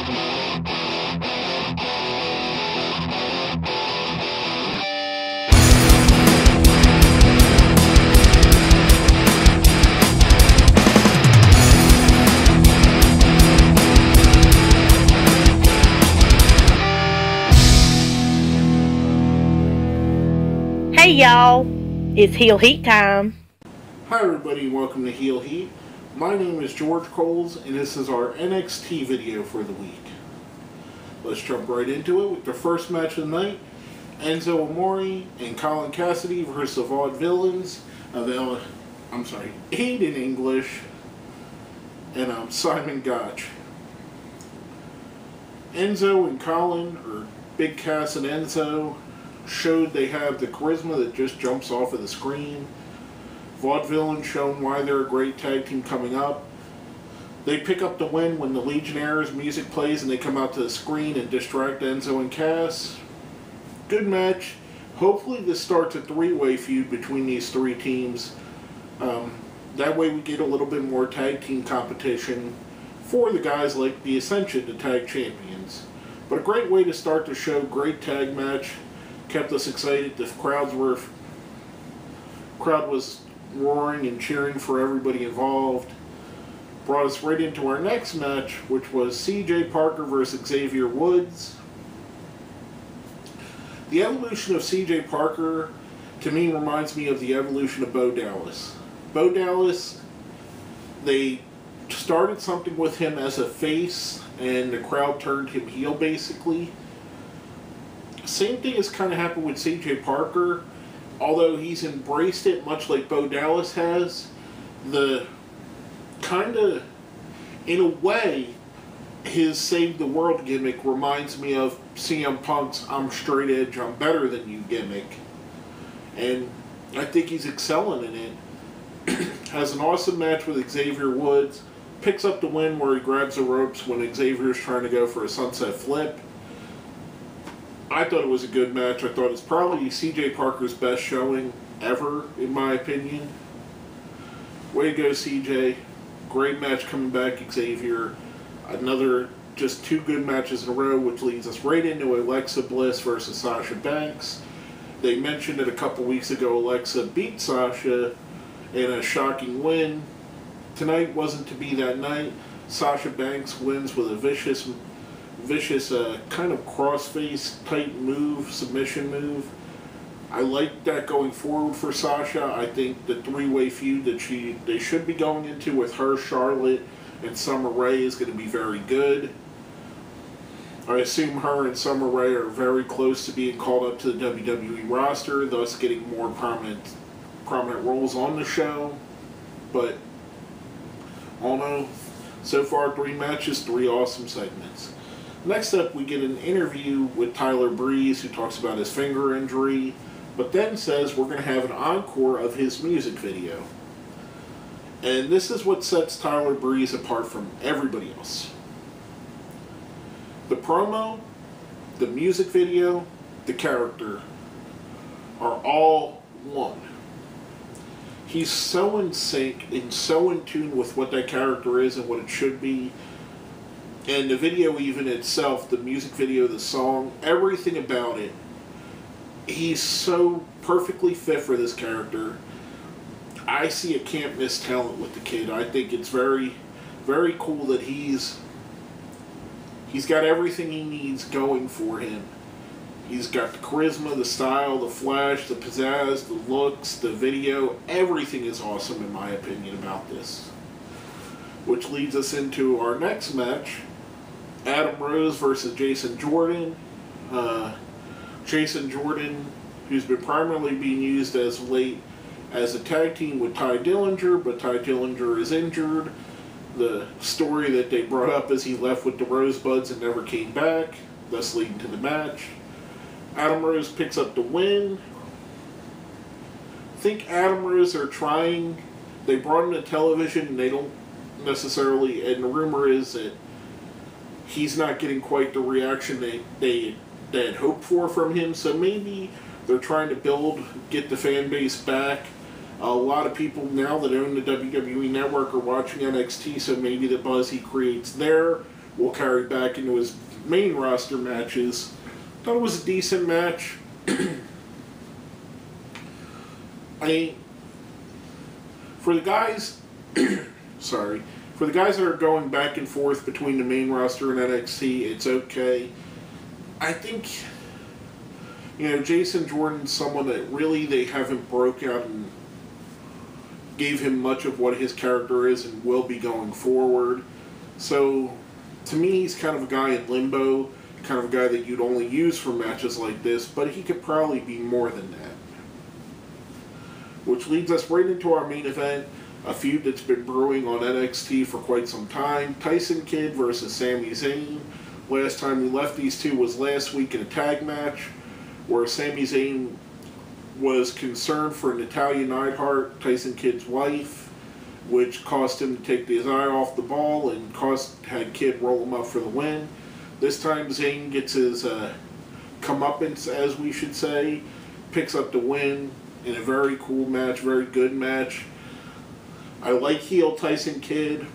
Hey y'all, it's Heel Heat time. Hi everybody, welcome to Heel Heat. My name is George Coles, and this is our NXT video for the week. Let's jump right into it with the first match of the night. Enzo Amore and Colin Cassidy versus the Vaudevillains of Aiden English and Simon Gotch. Enzo and Colin, or Big Cass and Enzo, showed they have the charisma that just jumps off of the screen. Vaudevillains shown why they're a great tag team coming up. They pick up the win when the Legionnaires music plays and they come out to the screen and distract Enzo and Cass. Good match. Hopefully this starts a three-way feud between these three teams. That way we get a little bit more tag team competition for the guys like the Ascension, the tag champions. But a great way to start the show, great tag match. Kept us excited. The crowd was roaring and cheering for everybody involved. Brought us right into our next match, which was CJ Parker versus Xavier Woods. The evolution of CJ Parker, to me, reminds me of the evolution of Bo Dallas. Bo Dallas, they started something with him as a face, and the crowd turned him heel, basically. Same thing has kind of happened with CJ Parker, although he's embraced it much like Bo Dallas has. The kind of, in a way, his Save the World gimmick reminds me of CM Punk's I'm straight edge, I'm better than you gimmick. And I think he's excelling in it. Has an awesome match with Xavier Woods. Picks up the win where he grabs the ropes when Xavier's trying to go for a sunset flip. I thought it was a good match. I thought it's probably CJ Parker's best showing ever, in my opinion. Way to go, CJ. Great match coming back, Xavier. Another, just two good matches in a row, which leads us right into Alexa Bliss versus Sasha Banks. They mentioned it a couple weeks ago. Alexa beat Sasha in a shocking win. Tonight wasn't to be that night. Sasha Banks wins with a vicious kind of cross-face type move, submission move. I like that going forward for Sasha. I think the three-way feud that they should be going into with her, Charlotte, and Summer Rae is going to be very good. I assume her and Summer Rae are very close to being called up to the WWE roster, thus getting more prominent roles on the show. But all in all, so far 3 matches, 3 awesome segments. Next up, we get an interview with Tyler Breeze, who talks about his finger injury, but then says we're going to have an encore of his music video. And this is what sets Tyler Breeze apart from everybody else. The promo, the music video, the character are all one. He's so in sync and so in tune with what that character is and what it should be. And the video even itself, the music video, the song, everything about it, he's so perfectly fit for this character. I see a can't miss talent with the kid. I think it's very, very cool that he's got everything he needs going for him. He's got the charisma, the style, the flash, the pizzazz, the looks, the video. Everything is awesome in my opinion about this. Which leads us into our next match. Adam Rose versus Jason Jordan. Jason Jordan, who's been primarily being used as late as a tag team with Tye Dillinger, but Tye Dillinger is injured. The story that they brought up is he left with the Rosebuds and never came back, thus leading to the match. Adam Rose picks up the win. I think Adam Rose are trying. They brought him to television and they don't necessarily, and the rumor is that he's not getting quite the reaction they had hoped for from him, so maybe they're trying to get the fan base back. A lot of people now that own the WWE Network are watching NXT, so maybe the buzz he creates there will carry back into his main roster matches. Thought it was a decent match. For the guys, for the guys that are going back and forth between the main roster and NXT, it's okay. I think, Jason Jordan's someone that really they haven't broke out and gave him much of what his character is and will be going forward. So, to me, he's kind of a guy in limbo, kind of a guy that you'd only use for matches like this, but he could probably be more than that. Which leads us right into our main event, a feud that's been brewing on NXT for quite some time. Tyson Kidd versus Sami Zayn. Last time we left these two was last week in a tag match, where Sami Zayn was concerned for Natalya Neidhart, Tyson Kidd's wife, which caused him to take his eye off the ball and had Kidd roll him up for the win. This time Zayn gets his comeuppance, as we should say, picks up the win in a very cool match, very good match. I like heel Tyson Kidd.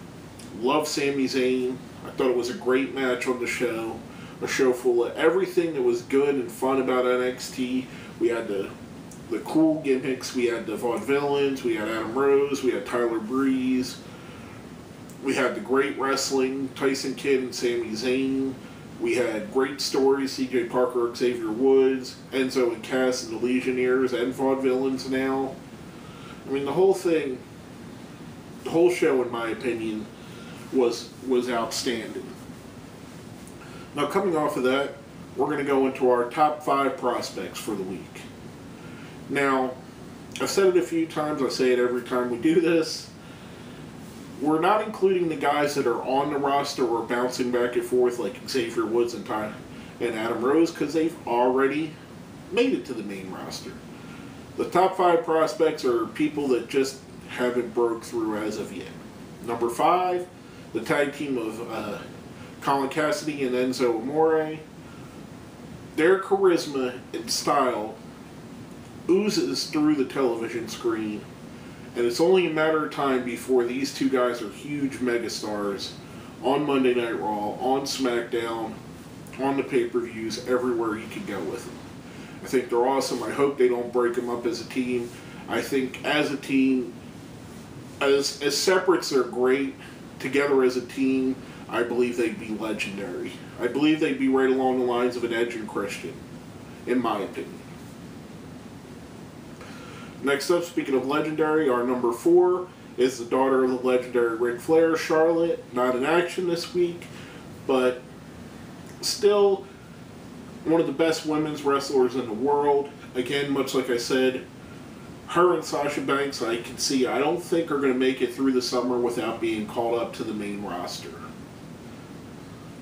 Love Sami Zayn. I thought it was a great match on the show. A show full of everything that was good and fun about NXT. We had the cool gimmicks. We had the Vaudevillains. We had Adam Rose. We had Tyler Breeze. We had the great wrestling, Tyson Kidd and Sami Zayn. We had great stories, C.J. Parker, Xavier Woods, Enzo and Cass and the Legionnaires, and Vaudevillains now. I mean, the whole thing, the whole show, in my opinion, was outstanding. Now, coming off of that, we're going to go into our top 5 prospects for the week. Now, I've said it a few times, I say it every time we do this. We're not including the guys that are on the roster or bouncing back and forth like Xavier Woods and Adam Rose, because they've already made it to the main roster. The top 5 prospects are people that just haven't broke through as of yet. Number 5, the tag team of Colin Cassidy and Enzo Amore. Their charisma and style oozes through the television screen. And it's only a matter of time before these two guys are huge megastars on Monday Night Raw, on SmackDown, on the pay-per-views, everywhere you can go with them. I think they're awesome. I hope they don't break them up as a team. I think as a team, as separates, they're great. Together as a team, I believe they'd be legendary. I believe they'd be right along the lines of an Edge and Christian, in my opinion. Next up, speaking of legendary, our number 4 is the daughter of the legendary Ric Flair, Charlotte. Not in action this week, but still one of the best women's wrestlers in the world. Again, much like I said, her and Sasha Banks, I don't think are going to make it through the summer without being called up to the main roster.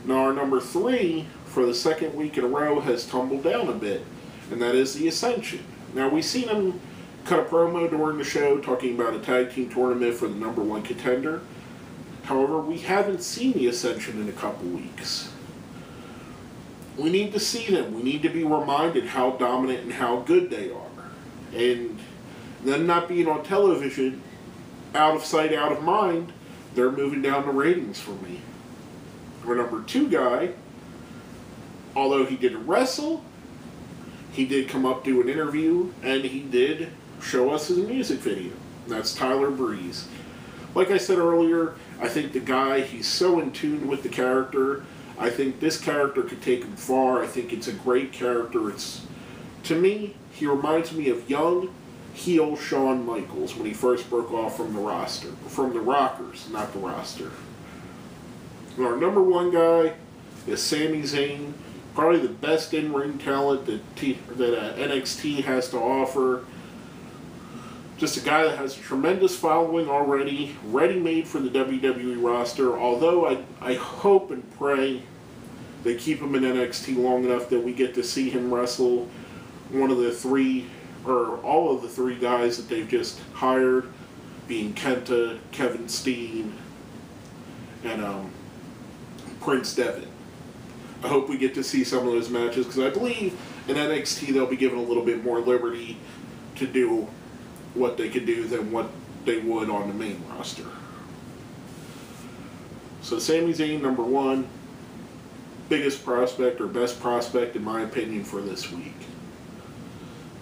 Now, our number 3, for the second week in a row, has tumbled down a bit, and that is the Ascension. Now, we've seen him cut a promo during the show talking about a tag team tournament for the number 1 contender. However, we haven't seen the Ascension in a couple weeks. We need to see them. We need to be reminded how dominant and how good they are. And them not being on television, out of sight, out of mind, they're moving down the ratings for me. Our number 2 guy, although he didn't wrestle, he did come up, do an interview, and he did show us his music video. That's Tyler Breeze. Like I said earlier, I think the guy, he's so in tune with the character. I think this character could take him far. I think it's a great character. To me, he reminds me of young heel Shawn Michaels when he first broke off from the roster. From the Rockers, not the roster. And our number 1 guy is Sami Zayn. Probably the best in-ring talent that NXT has to offer. Just a guy that has a tremendous following already, ready-made for the WWE roster, although I hope and pray they keep him in NXT long enough that we get to see him wrestle one of the 3, or all of the 3 guys that they've just hired, being Kenta, Kevin Steen, and Prince Devitt. I hope we get to see some of those matches, because I believe in NXT they'll be given a little bit more liberty to do what they could do than what they would on the main roster. So Sami Zayn, number 1. biggest prospect or best prospect, in my opinion, for this week.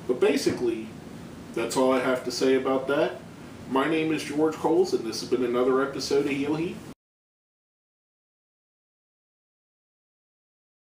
But basically, that's all I have to say about that. My name is George Coles, and this has been another episode of Heel Heat.